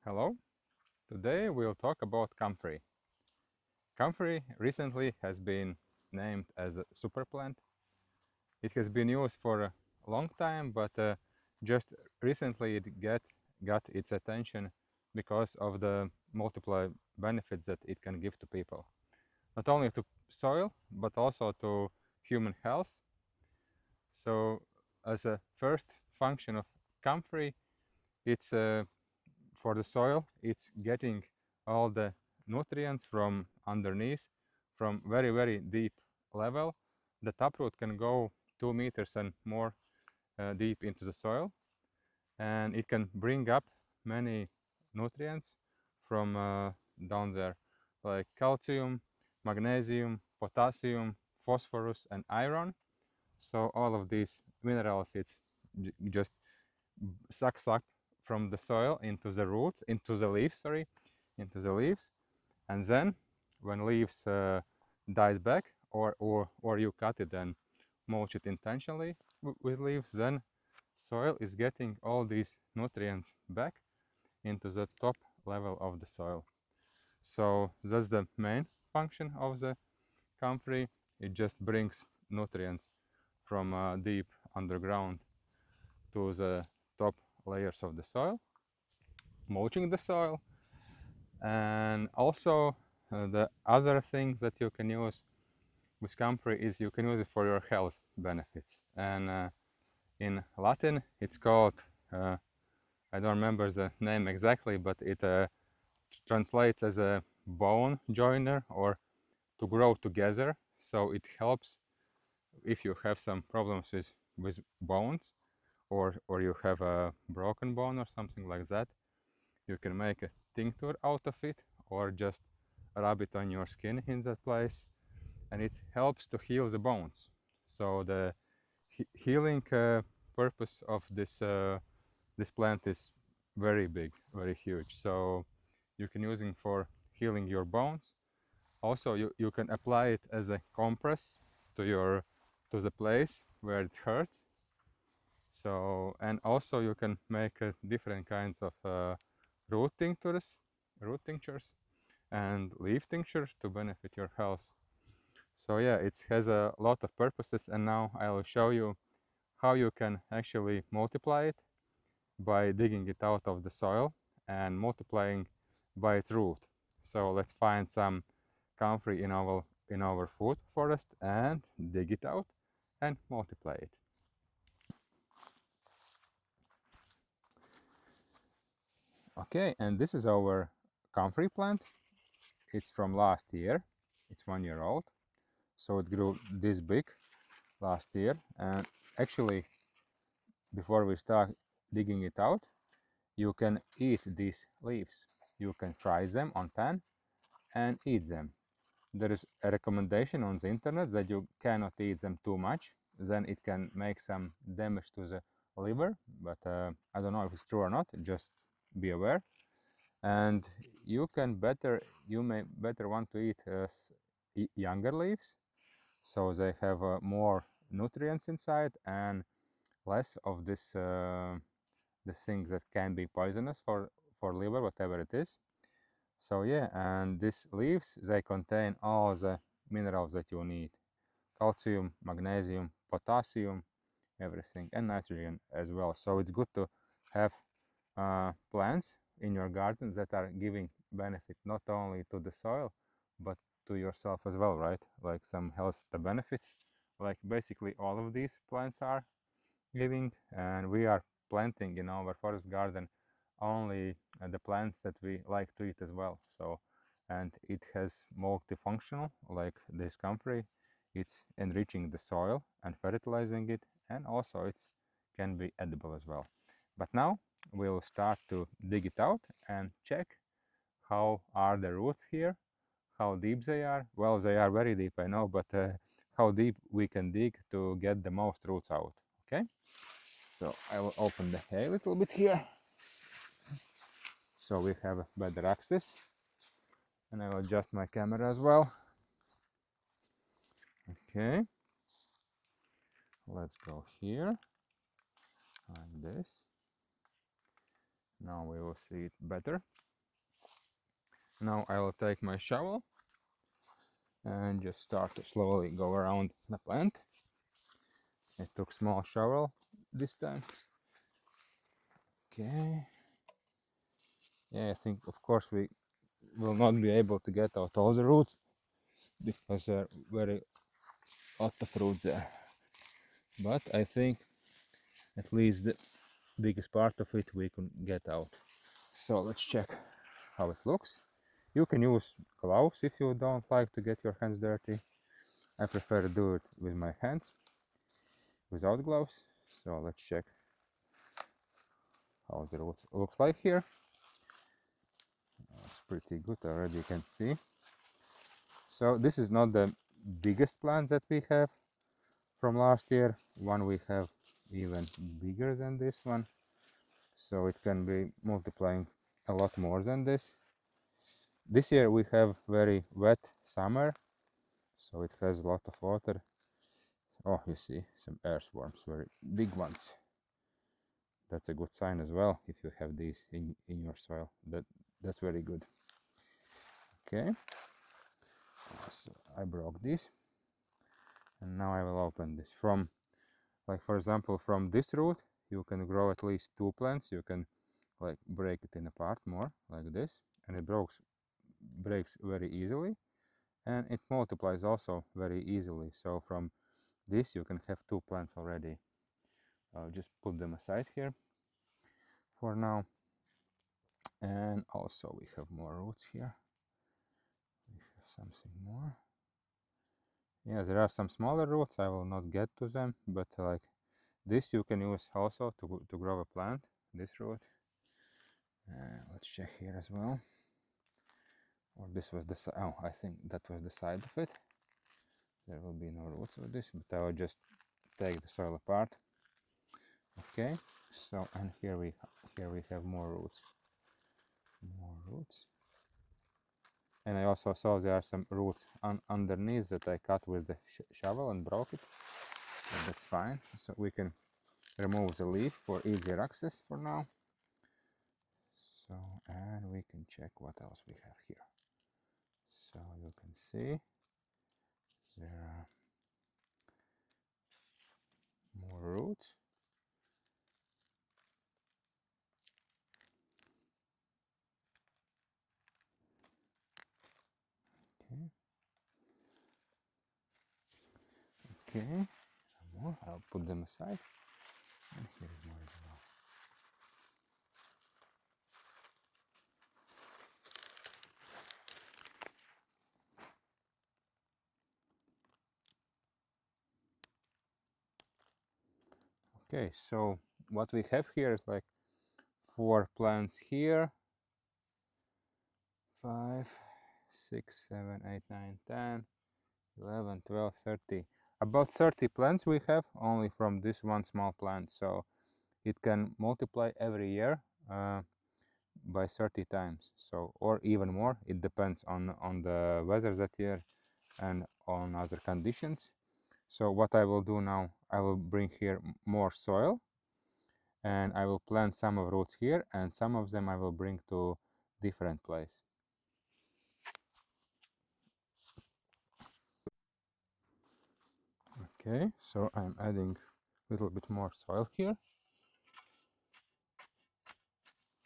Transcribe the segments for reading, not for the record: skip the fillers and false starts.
Hello, today we'll talk about Comfrey. Comfrey recently has been named as a super plant. It has been used for a long time, but just recently got its attention because of the multiple benefits that it can give to people. Not only to soil, but also to human health. So as a first function of Comfrey, it's for the soil, it's getting all the nutrients from underneath, from very deep level. The taproot can go 2 meters and more deep into the soil, and it can bring up many nutrients from down there, like calcium, magnesium, potassium, phosphorus, and iron. So all of these minerals, it's just sucks up from the soil into the roots, into the leaves, into the leaves. And then when leaves dies back, or you cut it and mulch it intentionally with leaves, then soil is getting all these nutrients back into the top level of the soil. So that's the main function of the comfrey. It just brings nutrients from deep underground to the top layers of the soil, mulching the soil. And also the other thing that you can use with comfrey is you can use it for your health benefits. And in Latin it's called, I don't remember the name exactly, but it translates as a bone joiner, or to grow together. So it helps if you have some problems with bones, or you have a broken bone or something like that. You can make a tincture out of it, or just rub it on your skin in that place, and it helps to heal the bones. So the healing purpose of this plant is very big, very huge. So you can use it for healing your bones. Also, you can apply it as a compress to the place where it hurts. So, and also you can make different kinds of root tinctures, and leaf tinctures to benefit your health. So yeah, it has a lot of purposes, and now I will show you how you can actually multiply it by digging it out of the soil and multiplying by its root. So let's find some comfrey in our food forest and dig it out and multiply it. Okay, and this is our comfrey plant. It's from last year. It's 1 year old. So it grew this big last year. And actually, before we start digging it out, you can eat these leaves. You can fry them on pan and eat them. There is a recommendation on the internet that you cannot eat them too much, then it can make some damage to the liver, but I don't know if it's true or not, just be aware. And you may better want to eat younger leaves, so they have more nutrients inside and less of the things that can be poisonous for liver, whatever it is. So yeah, and these leaves, they contain all the minerals that you need: calcium, magnesium, potassium, everything, and nitrogen as well. So it's good to have plants in your garden that are giving benefit not only to the soil but to yourself as well, right? Like some health benefits, like basically all of these plants are giving. And we are planting in our forest garden only the plants that we like to eat as well. So, and it has multifunctional, like this comfrey. It's enriching the soil and fertilizing it, and also it can be edible as well. But now we'll start to dig it out and check how are the roots here, how deep they are. Well, they are very deep, I know, but how deep we can dig to get the most roots out. Okay, so I will open the hay a little bit here so we have better access, and I will adjust my camera as well. Okay, let's go here like this, Now we will see it better. Now I will take my shovel and just start to slowly go around the plant. I took small shovel this time. Okay. Yeah, I think of course we will not be able to get out all the roots because there are very lot of roots there. But I think at least the biggest part of it we can get out. So let's check how it looks. You can use gloves if you don't like to get your hands dirty. I prefer to do it with my hands without gloves. So let's check how the roots looks like here. It's pretty good already, you can see. So this is not the biggest plant that we have from last year. One we have even bigger than this one. So it can be multiplying a lot more than this. This year we have very wet summer, so it has a lot of water. Oh, you see some earthworms, very big ones. That's a good sign as well if you have these in your soil. That's very good. Okay, so I broke this, and now I will open this. From, like for example, from this root you can grow at least 2 plants. You can like break it in apart more like this, and it breaks very easily, and it multiplies also very easily. So from this you can have 2 plants already. I'll just put them aside here for now. And also we have more roots here. We have something more. Yeah, there are some smaller roots. I will not get to them, but like this you can use also to grow a plant, this root. Let's check here as well. Or this was the side. Oh, I think that was the side of it. There will be no roots with this, but I will just take the soil apart. Okay, so and here we have more roots. More roots. And I also saw there are some roots underneath that I cut with the shovel and broke it. So that's fine. So we can remove the leaf for easier access for now. So, and we can check what else we have here. So you can see there are more roots. Okay. Okay. Some more. I'll put them aside. And here is more as well. Okay, so what we have here is like 4 plants here. 5, 6, 7, 8, 9, 10, 11, 12, 30. About 30 plants we have only from this one small plant. So it can multiply every year by 30 times. So, or even more. It depends on the weather that year and on other conditions. So what I will do now, I will bring here more soil, and I will plant some of roots here, and some of them I will bring to different place. Okay, so I'm adding a little bit more soil here.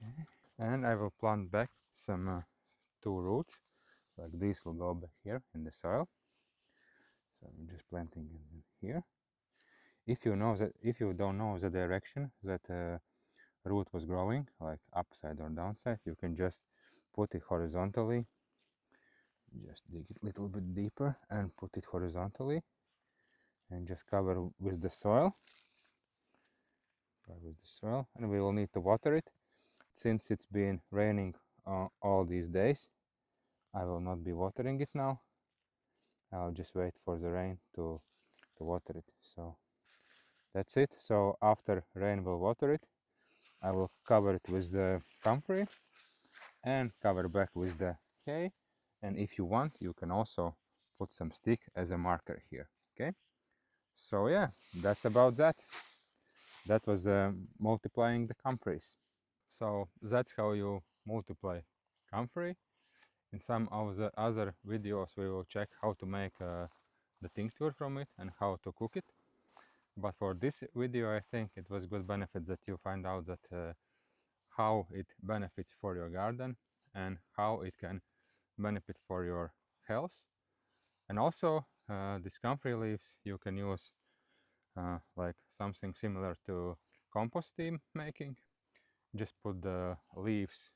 Okay. And I will plant back some 2 roots, like this will go back here in the soil. So I'm just planting it in here. If you don't know the direction that root was growing, like upside or downside, you can just put it horizontally. Just dig it a little bit deeper and put it horizontally, and just cover with the soil. And we will need to water it. Since it's been raining all these days, I will not be watering it now. I'll just wait for the rain to water it. So that's it. So after rain will water it, I will cover it with the comfrey and cover back with the hay. And if you want, you can also put some stick as a marker here. Okay, so yeah, that's about that. That was multiplying the comfreys. So that's how you multiply comfrey. In some of the other videos we will check how to make the tincture from it and how to cook it. But for this video I think it was good benefit that you find out that how it benefits for your garden and how it can benefit for your health. And also these comfrey leaves you can use like something similar to compost tea making. Just put the leaves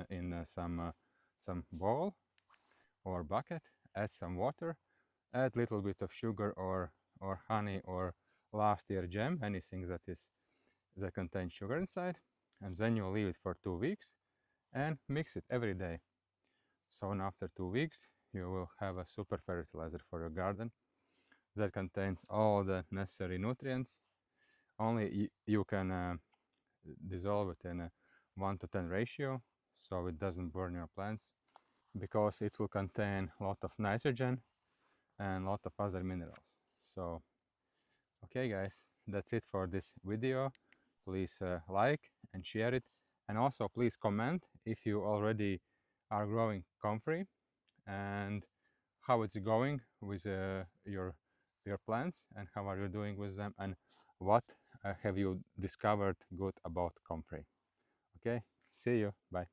in some bowl or bucket, add some water, add little bit of sugar or honey or last year jam, anything that contains sugar inside, and then you leave it for 2 weeks and mix it every day. So after 2 weeks you will have a super fertilizer for your garden that contains all the necessary nutrients. Only you can dissolve it in a 1:10 ratio, so it doesn't burn your plants, because it will contain a lot of nitrogen and a lot of other minerals. So okay guys, that's it for this video. Please like and share it, and also please comment if you already are growing comfrey and how it's going with your plants and how are you doing with them, and what have you discovered good about comfrey. Okay, see you, bye.